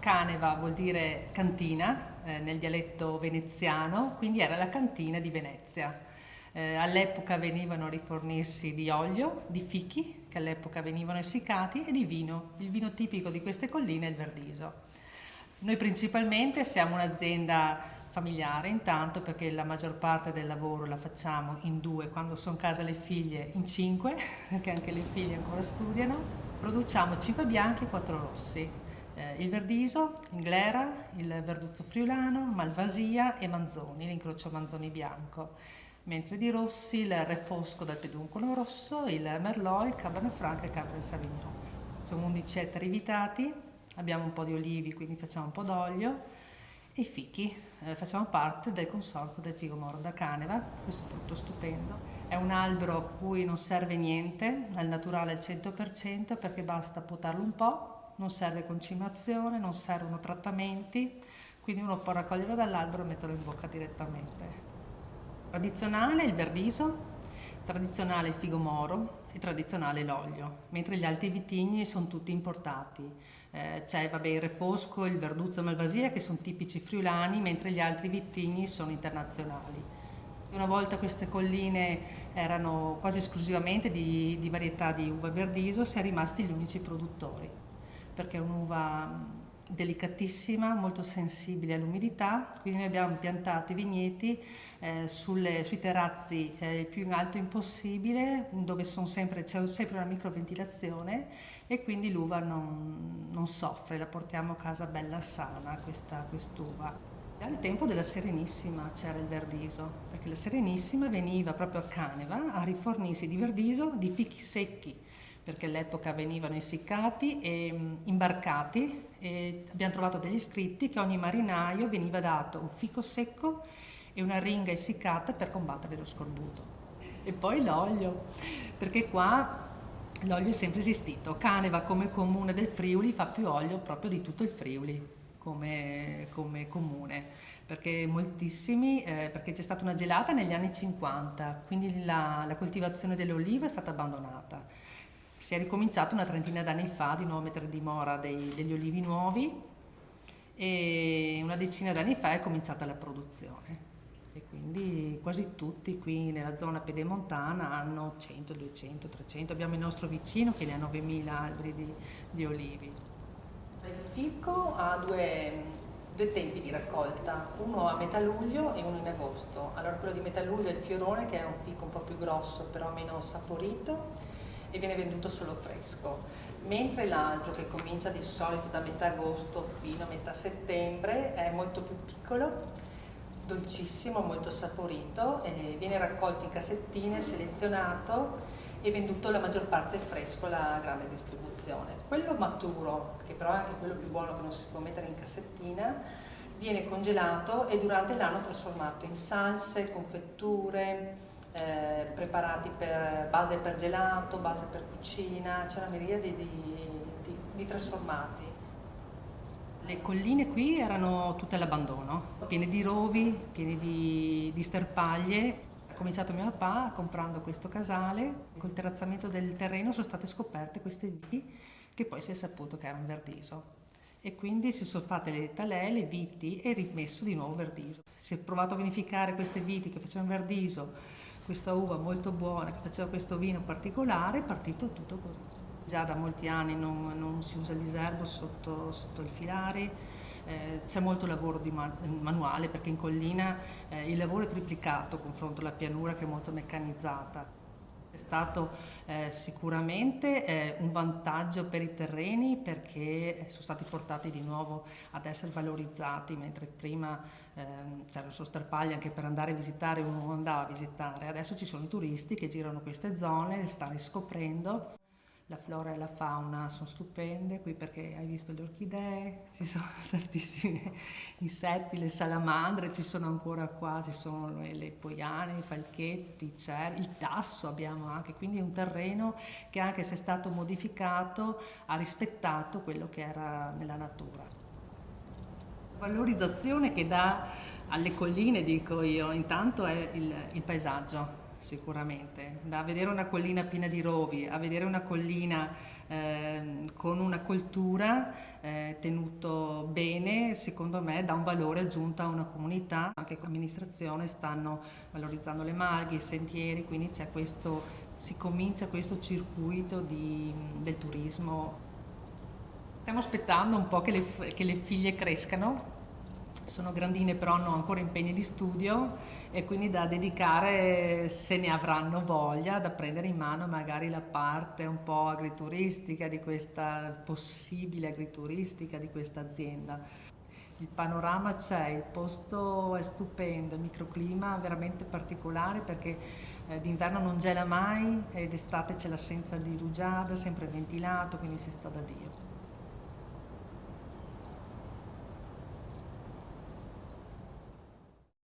Caneva vuol dire cantina nel dialetto veneziano, quindi era la cantina di Venezia. All'epoca venivano a rifornirsi di olio, di fichi, che all'epoca venivano essiccati, e di vino. Il vino tipico di queste colline è il Verdiso. Noi principalmente siamo un'azienda familiare intanto perché la maggior parte del lavoro la facciamo in due, quando sono a casa le figlie in cinque, perché anche le figlie ancora studiano. Produciamo 5 bianchi e 4 rossi, il Verdiso, il Glera, il Verduzzo Friulano, Malvasia e Manzoni, l'incrocio Manzoni bianco, mentre di rossi il Re Fosco dal peduncolo rosso, il Merlot, il Cabernet Franc e il Cabernet Sauvignon. Sono 11 ettari vitati, abbiamo un po' di olivi, quindi facciamo un po' d'olio, e i fichi. Facciamo parte del consorzio del figo moro da Caneva, questo frutto stupendo. È un albero a cui non serve niente, è naturale al 100% perché basta potarlo un po', non serve concimazione, non servono trattamenti, quindi uno può raccoglierlo dall'albero e metterlo in bocca direttamente. Tradizionale il Verdiso, tradizionale il figo moro e tradizionale l'olio, mentre gli altri vitigni sono tutti importati. C'è vabbè, il Refosco, il Verduzzo e Malvasia che sono tipici friulani, mentre gli altri vitigni sono internazionali. Una volta queste colline erano quasi esclusivamente di varietà di uva Verdiso, si è rimasti gli unici produttori, perché è un'uva delicatissima, molto sensibile all'umidità, quindi noi abbiamo piantato i vigneti sui terrazzi il più in alto impossibile, dove c'è sempre una microventilazione e quindi l'uva non soffre, la portiamo a casa bella sana quest'uva. Già al tempo della Serenissima c'era il Verdiso, perché la Serenissima veniva proprio a Caneva a rifornirsi di Verdiso, di fichi secchi, perché all'epoca venivano essiccati e imbarcati, e abbiamo trovato degli scritti che a ogni marinaio veniva dato un fico secco e una ringa essiccata per combattere lo scorbuto. E poi l'olio, perché qua l'olio è sempre esistito. Caneva come comune del Friuli fa più olio proprio di tutto il Friuli come comune, perché moltissimi, perché c'è stata una gelata negli anni 50, quindi la coltivazione dell'olivo è stata abbandonata. Si è ricominciato una trentina d'anni fa di nuovo a mettere a dimora degli olivi nuovi e una decina d'anni fa è cominciata la produzione. E quindi quasi tutti qui nella zona pedemontana hanno 100, 200, 300. Abbiamo il nostro vicino che ne ha 9.000 alberi di olivi. Il fico ha due tempi di raccolta, uno a metà luglio e uno in agosto. Allora quello di metà luglio è il fiorone, che è un fico un po' più grosso però meno saporito e viene venduto solo fresco, mentre l'altro, che comincia di solito da metà agosto fino a metà settembre, è molto più piccolo, dolcissimo, molto saporito, e viene raccolto in cassettine, selezionato e venduto la maggior parte fresco alla grande distribuzione. Quello maturo, che però è anche quello più buono, che non si può mettere in cassettina, viene congelato e durante l'anno trasformato in salse, confetture, preparati per base per gelato, base per cucina, c'è una miriade di trasformati. Le colline qui erano tutte all'abbandono, piene di rovi, piene di sterpaglie. Ha cominciato mio papà comprando questo casale, col terrazzamento del terreno sono state scoperte queste viti che poi si è saputo che erano Verdiso. E quindi si sono fatte le talee, le viti e rimesso di nuovo Verdiso. Si è provato a vinificare queste viti che facevano Verdiso, questa uva molto buona che faceva questo vino particolare, è partito tutto così. Già da molti anni non si usa l'iserbo sotto il filari, c'è molto lavoro manuale perché in collina il lavoro è triplicato confronto alla pianura che è molto meccanizzata. È stato sicuramente un vantaggio per i terreni perché sono stati portati di nuovo ad essere valorizzati, mentre prima c'erano solo sterpaglie anche per andare a visitare, uno non andava a visitare. Adesso ci sono i turisti che girano queste zone, le stanno riscoprendo. La flora e la fauna sono stupende qui perché hai visto le orchidee, ci sono tantissimi insetti, le salamandre ci sono ancora qua, ci sono le poiane, i falchetti, i cervi, il tasso abbiamo anche, quindi è un terreno che anche se è stato modificato ha rispettato quello che era nella natura. La valorizzazione che dà alle colline, dico io, intanto è il paesaggio. sicuramente. Da vedere una collina piena di rovi a vedere una collina con una coltura tenuto bene, secondo me dà un valore aggiunto a una comunità. Anche con l'amministrazione stanno valorizzando le malghe, i sentieri, quindi si comincia questo circuito del turismo. Stiamo aspettando un po' che le figlie crescano, sono grandine però hanno ancora impegni di studio e quindi da dedicare, se ne avranno voglia, da prendere in mano magari la parte un po' agrituristica di questa possibile agrituristica di questa azienda. Il panorama c'è, il posto è stupendo, il microclima veramente particolare perché d'inverno non gela mai ed d'estate c'è l'assenza di rugiada, sempre ventilato, quindi si sta da Dio.